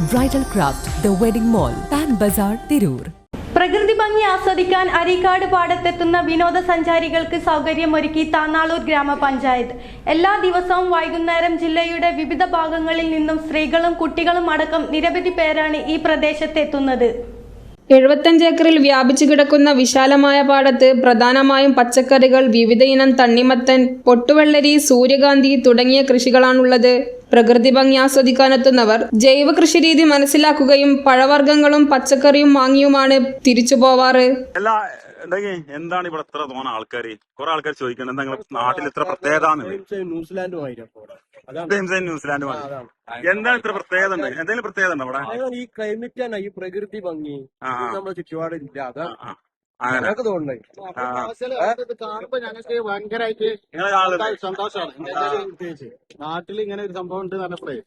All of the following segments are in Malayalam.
Bridal craft the wedding mall Pan Bazar Tirur. പ്രകൃതി ഭംഗി ആസ്വദിക്കാൻ അരീക്കാട് പാടത്തെത്തുന്ന വിനോദസഞ്ചാരികൾക്ക് സൗകര്യമൊരുക്കി താന്നാളൂർ ഗ്രാമപഞ്ചായത്ത്. എല്ലാ ദിവസവും വൈകുന്നേരം ജില്ലയുടെ വിവിധ ഭാഗങ്ങളിൽ നിന്നും സ്ത്രീകളും കുട്ടികളും അടക്കം നിരവധി പേരാണ് ഈ പ്രദേശത്തെത്തുന്നത്. 75 ഏക്കറിൽ വ്യാപിച്ചു കിടക്കുന്ന വിശാലമായ പാടത്ത് പ്രധാനമായും പച്ചക്കറികൾ, വിവിധയിനം തണ്ണിമത്തൻ, പൊട്ടുവെള്ളരി, സൂര്യകാന്തി തുടങ്ങിയ കൃഷികളാണുള്ളത്. പ്രകൃതി ഭംഗി ആസ്വദിക്കാനെത്തുന്നവർ ജൈവ കൃഷിരീതി മനസ്സിലാക്കുകയും പഴവർഗ്ഗങ്ങളും പച്ചക്കറിയും വാങ്ങിയുമാണ് തിരിച്ചു പോവാറ്. എന്താണ് ഇവിടെ ഇത്ര തോന്നുന്ന ആൾക്കാര്? കുറെ ആൾക്കാർ ചോദിക്കണം എന്താ നാട്ടിൽ ഇത്ര പ്രത്യേകത? ന്യൂസിലാൻഡുമായി എന്താണ് ഇത്ര പ്രത്യേകത? എന്തെങ്കിലും പ്രത്യേകത ഉണ്ടോ ഇവിടെ? ഈ ക്ലൈമറ്റ് ആണ്, ഈ പ്രകൃതി ഭംഗി നമ്മുടെ ചുറ്റുപാടില്ല. അതൊക്കെ തോന്നുന്നത് കാണുമ്പോ ഞങ്ങൾക്ക് ഭയങ്കരമായിട്ട് സന്തോഷമാണ്. നാട്ടിൽ ഇങ്ങനെ ഒരു സംഭവം ഉണ്ട് പറഞ്ഞപ്പോഴേ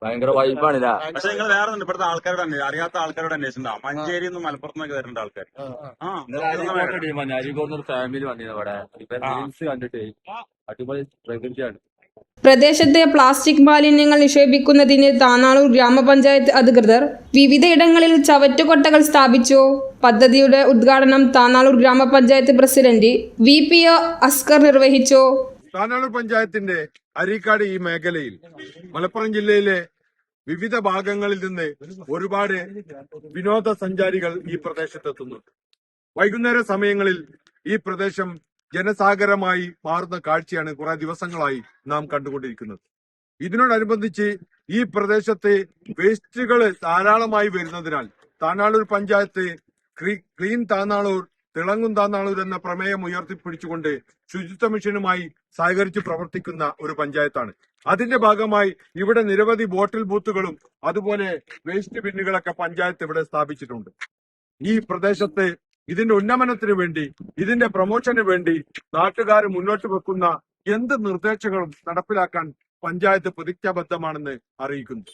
ഭയങ്കര വൈബാണില്ല. പക്ഷെ നിങ്ങൾ വേറെ ഇവിടുത്തെ ആൾക്കാരോട് അറിയാത്ത ആൾക്കാരോട് അന്വേഷിച്ചിട്ടുണ്ടാവും. മഞ്ചേരി നിന്നും മലപ്പുറത്തുനിന്നൊക്കെ വരുന്നുണ്ട് ആൾക്കാർ. അരികോന്നൊരു ഫാമിലി വന്നിരുന്നു ഇവിടെ. റീൽസ് കണ്ടിട്ട് അടിപൊളി പ്രകൃതിയാണ്. പ്രദേശത്തെ പ്ലാസ്റ്റിക് മാലിന്യങ്ങൾ നിക്ഷേപിക്കുന്നതിന് താന്നാളൂർ ഗ്രാമപഞ്ചായത്ത് അധികൃതർ വിവിധയിടങ്ങളിൽ ചവറ്റുകൊട്ടകൾ സ്ഥാപിച്ചു. പദ്ധതിയുടെ ഉദ്ഘാടനം താന്നാളൂർ ഗ്രാമപഞ്ചായത്ത് പ്രസിഡന്റ് VPO അസ്കർ നിർവഹിച്ചു. താന്നാളൂർ പഞ്ചായത്തിന്റെ അരീക്കാട് ഈ മേഖലയിൽ മലപ്പുറം ജില്ലയിലെ വിവിധ ഭാഗങ്ങളിൽ നിന്ന് ഒരുപാട് വിനോദസഞ്ചാരികൾ ഈ പ്രദേശത്തെത്തുന്നുണ്ട്. വൈകുന്നേര സമയങ്ങളിൽ ഈ പ്രദേശം ജനസാഗരമായി മാറുന്ന കാഴ്ചയാണ് കുറെ ദിവസങ്ങളായി നാം കണ്ടുകൊണ്ടിരിക്കുന്നത്. ഇതിനോടനുബന്ധിച്ച് ഈ പ്രദേശത്തെ വേസ്റ്റുകൾ ധാരാളമായി വരുന്നതിനാൽ താന്നാളൂർ പഞ്ചായത്ത് ക്ലീൻ താന്നാളൂർ തിളങ്ങും താന്നാളൂർ എന്ന പ്രമേയം ഉയർത്തിപ്പിടിച്ചുകൊണ്ട് ശുചിത്വ മിഷനുമായി സഹകരിച്ച് പ്രവർത്തിക്കുന്ന ഒരു പഞ്ചായത്താണ്. അതിന്റെ ഭാഗമായി ഇവിടെ നിരവധി ബോട്ടിൽ ബൂത്തുകളും അതുപോലെ വേസ്റ്റ് ബിന്നുകളൊക്കെ പഞ്ചായത്ത് ഇവിടെ സ്ഥാപിച്ചിട്ടുണ്ട്. ഈ പ്രദേശത്തെ ഇതിന്റെ ഉന്നമനത്തിന് വേണ്ടി, ഇതിന്റെ പ്രൊമോഷന് വേണ്ടി നാട്ടുകാർ മുന്നോട്ട് വെക്കുന്ന എന്ത് നിർദ്ദേശങ്ങളും നടപ്പിലാക്കാൻ പഞ്ചായത്ത് പ്രതിജ്ഞാബദ്ധമാണെന്ന് അറിയിക്കുന്നു.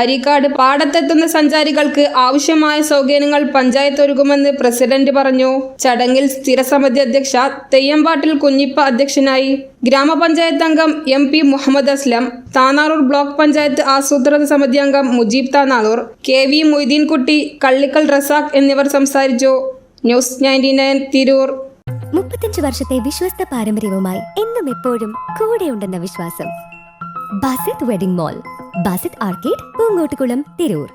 അരീക്കാട് പാടത്തെത്തുന്ന സഞ്ചാരികൾക്ക് ആവശ്യമായ സൗകര്യങ്ങൾ പഞ്ചായത്ത് ഒരുക്കുമെന്ന് പ്രസിഡന്റ് പറഞ്ഞു. ചടങ്ങിൽ സ്ഥിരസമിതി അധ്യക്ഷ തെയ്യമ്പാട്ടിൽ കുഞ്ഞിപ്പ അധ്യക്ഷനായി. ഗ്രാമപഞ്ചായത്ത് അംഗം MP മുഹമ്മദ് അസ്ലം, താന്നാളൂർ ബ്ലോക്ക് പഞ്ചായത്ത് ആസൂത്രണ സമിതി അംഗം മുജീബ് താന്നാളൂർ, KV മൊയ്തീൻകുട്ടി, കള്ളിക്കൽ റസാഖ് എന്നിവർ സംസാരിച്ചു. ന്യൂസ് 99 തിരൂർ. 35 വർഷത്തെ വിശ്വസ്ത പാരമ്പര്യവുമായി എന്നും എപ്പോഴും കൂടെയുണ്ടെന്ന വിശ്വാസം. Basith wedding mall, Basith arcade, Poongottukulam, Tirur.